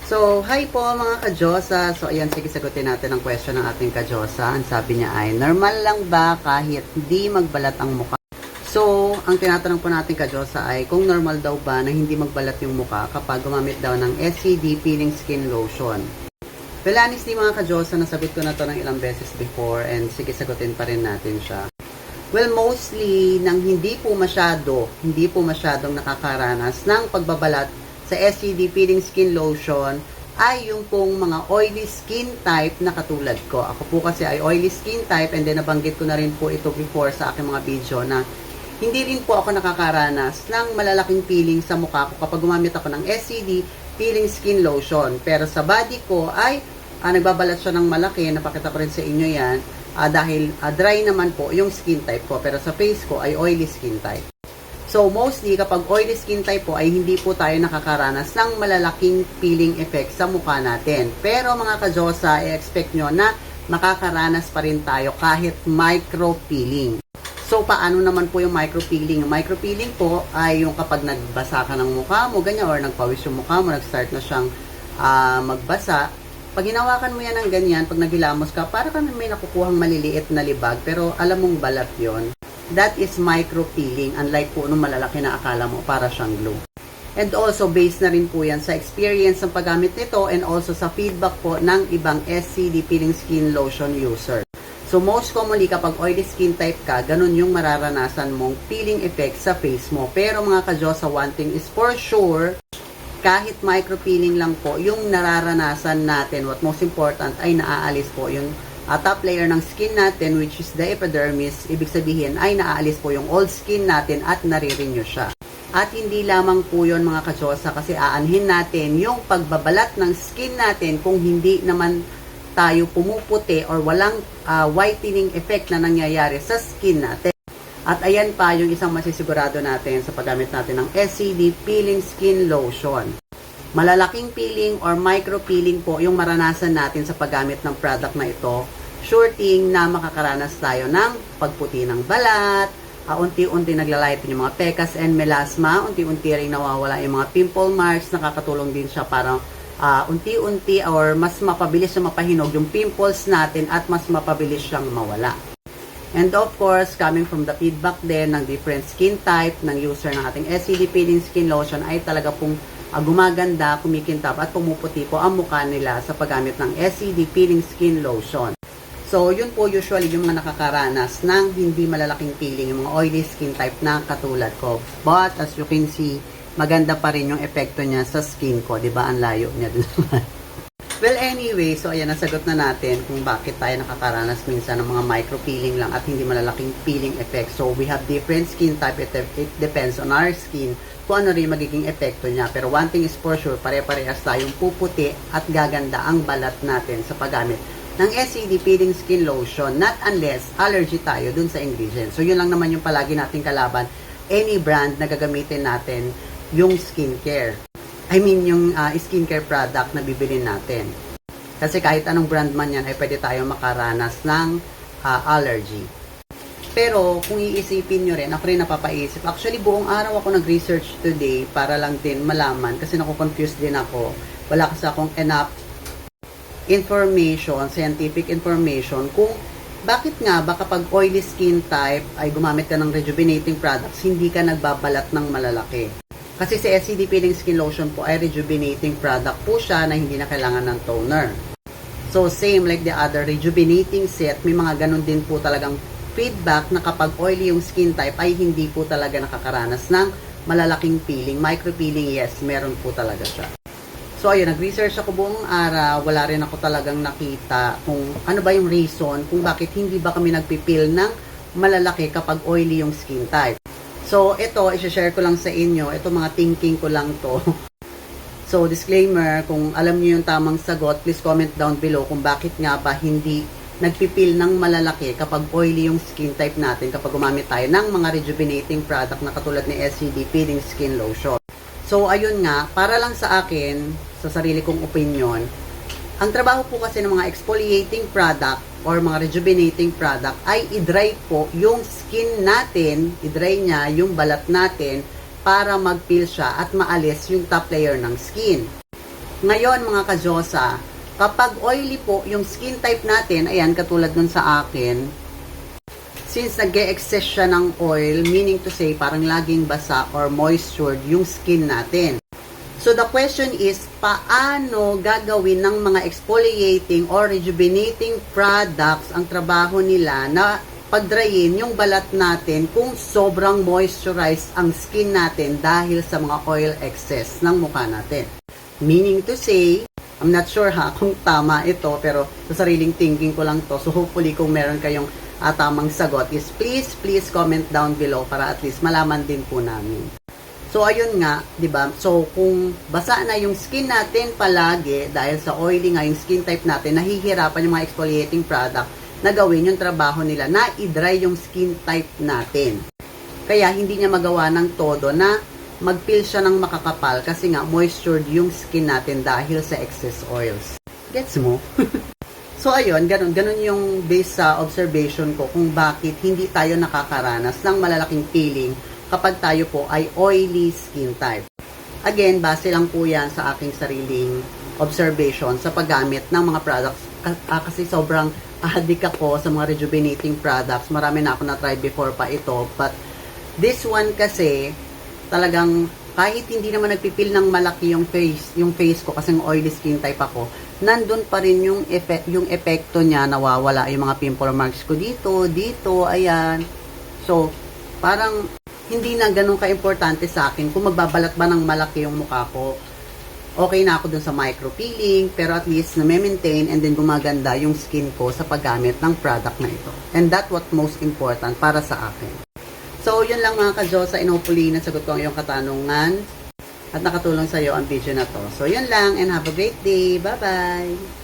So, hi po mga ka-Diyosa. So, ayan, sige, sagutin natin ang question ng ating ka-Diyosa. Ang sabi niya ay, normal lang ba kahit di magbalat ang mukha? So, ang tinatanong po natin ka-Diyosa ay, kung normal daw ba na hindi magbalat yung mukha kapag gumamit daw ng SCD Peeling Skin Lotion? Well, honestly mga ka-Diyosa, nasagot ko na to ng ilang beses before and sige, sagutin pa rin natin siya. Well, mostly, nang hindi po masyadong nakakaranas ng pagbabalat sa SCD Peeling Skin Lotion ay yung pong mga oily skin type na katulad ko. Ako po kasi ay oily skin type and then nabanggit ko na rin po ito before sa aking mga video na hindi rin po ako nakakaranas ng malalaking peeling sa mukha ko kapag gumamit ako ng SCD Peeling Skin Lotion. Pero sa body ko ay nagbabalat siya ng malaki. Napakita ko rin sa inyo yan dahil dry naman po yung skin type ko. Pero sa face ko ay oily skin type. So, mostly, kapag oily skin type po, ay hindi po tayo nakakaranas ng malalaking peeling effect sa mukha natin. Pero mga ka-Diyosa, i-expect nyo na makakaranas pa rin tayo kahit micro-peeling. So, paano naman po yung micro-peeling? Yung micro-peeling po ay yung kapag nagbasa ka ng mukha mo, ganyan, or nagpawis yung mukha mo, nag-start na siyang magbasa. Pag hinawakan mo yan ng ganyan, pag naghilamos ka, para kang may nakukuhang maliliit na libag, pero alam mong balat yon. That is micro-peeling, unlike po nung malalaki na akala mo para siyang glue. And also, based na rin po yan sa experience ng paggamit nito and also sa feedback po ng ibang SCD Peeling Skin Lotion user. So, most commonly, kapag oily skin type ka, ganun yung mararanasan mong peeling effect sa face mo. Pero mga ka-Diyosa, one thing is for sure, kahit micro-peeling lang po, yung nararanasan natin, what most important ay naaalis po yung top layer ng skin natin, which is the epidermis. Ibig sabihin ay naaalis po yung old skin natin at nare-renew siya. At hindi lamang po yun mga ka-Diyosa, kasi aanhin natin yung pagbabalat ng skin natin kung hindi naman tayo pumuputi or walang whitening effect na nangyayari sa skin natin. At ayan pa yung isang masisigurado natin sa paggamit natin ng SCD Peeling Skin Lotion. Malalaking peeling or micro peeling po yung maranasan natin sa paggamit ng product na ito. Sure thing na makakaranas tayo ng pagputi ng balat, unti-unti naglalahit yung mga pekas and melasma, unti-unti rin nawawala yung mga pimple marks, nakakatulong din siya para unti-unti or mas mapabilis na mapahinog yung pimples natin at mas mapabilis siyang mawala. And of course, coming from the feedback din ng different skin type ng user ng ating SCD Peeling Skin Lotion ay talaga pong gumaganda, kumikintab at pumuputi po ang mukha nila sa paggamit ng SCD Peeling Skin Lotion. So, yun po usually yung mga nakakaranas ng hindi malalaking peeling, yung mga oily skin type na katulad ko. But, as you can see, maganda pa rin yung epekto niya sa skin ko, di ba? Ang layo niya dun. Well, anyway, so ayan, nasagot na natin kung bakit tayo nakakaranas minsan ng mga micro-peeling lang at hindi malalaking peeling effect. So, we have different skin type. It depends on our skin kung ano rin magiging epekto niya. Pero one thing is for sure, pare-parehas tayong puputi at gaganda ang balat natin sa paggamit ng SCD Peeling Skin Lotion, not unless allergy tayo dun sa ingredients. So, yun lang naman yung palagi nating kalaban. Any brand na gagamitin natin yung skincare. Yung skincare product na bibili natin. Kasi kahit anong brand man yan, ay pwede tayo makaranas ng allergy. Pero kung iisipin nyo rin, ako rin napapaisip. Actually, buong araw ako nag-research today para lang din malaman kasi naku-confused din ako. Wala kasi akong enough information, scientific information kung bakit nga ba kapag oily skin type ay gumamit ka ng rejuvenating products, hindi ka nagbabalat ng malalaki. Kasi si SCD Peeling Skin Lotion po ay rejuvenating product po siya na hindi na kailangan ng toner. So, same like the other rejuvenating set, may mga ganun din po talagang feedback na kapag oily yung skin type ay hindi po talaga nakakaranas ng malalaking peeling. Micro-peeling, yes, meron po talaga siya. So, ayun, nag-research ako buong araw, wala rin ako talagang nakita kung ano ba yung reason kung bakit hindi ba kami nagpipil ng malalaki kapag oily yung skin type. So, ito, i-share ko lang sa inyo. Ito, mga thinking ko lang to. So, disclaimer, kung alam niyo yung tamang sagot, please comment down below kung bakit nga ba hindi nagpipil ng malalaki kapag oily yung skin type natin kapag gumamit tayo ng mga rejuvenating product na katulad ni SCD Peeling Skin Lotion. So, ayun nga, para lang sa akin, sa sarili kong opinion, ang trabaho po kasi ng mga exfoliating product or mga rejuvenating product ay i-dry po yung skin natin, i-dry niya yung balat natin para mag-peel siya at maalis yung top layer ng skin. Ngayon mga ka-Diyosa, kapag oily po yung skin type natin, ayan, katulad nun sa akin, since nag-e-excess siya ng oil, meaning to say, parang laging basa or moistured yung skin natin. So, the question is, paano gagawin ng mga exfoliating or rejuvenating products ang trabaho nila na pagdrayin yung balat natin kung sobrang moisturized ang skin natin dahil sa mga oil excess ng mukha natin. Meaning to say, I'm not sure kung tama ito, pero sa sariling thinking ko lang to. So, hopefully, kung meron kayong tamang sagot is please comment down below para at least malaman din po namin. So, ayun nga, 'di ba? So, kung basa na yung skin natin palagi dahil sa oily nga yung skin type natin, nahihirapan yung mga exfoliating product na gawin yung trabaho nila na i-dry yung skin type natin. Kaya hindi niya magawa ng todo na mag-peel siya ng makakapal kasi nga moistured yung skin natin dahil sa excess oils. Gets mo? So, ayun, ganun yung based sa observation ko kung bakit hindi tayo nakakaranas ng malalaking peeling kapag tayo po ay oily skin type. Again, base lang po yan sa aking sariling observation sa paggamit ng mga products kasi sobrang addict ako sa mga rejuvenating products. Marami na ako na-try before pa ito. But this one kasi talagang kahit hindi naman nagpipil ng malaki yung face ko kasi oily skin type ako, nandun pa rin yung epekto niya, nawawala yung mga pimple marks ko dito, ayan. So, parang hindi na ganun ka-importante sa akin kung magbabalat ba ng malaki yung mukha ko. Okay na ako dun sa micro-peeling, pero at least na-maintain and then gumaganda yung skin ko sa paggamit ng product na ito. And that's what most important para sa akin. So, yun lang mga ka-Diyosa, and hopefully nasagot ko ang iyong katanungan at nakatulong sa iyo ang video na to. So, yun lang and have a great day. Bye-bye!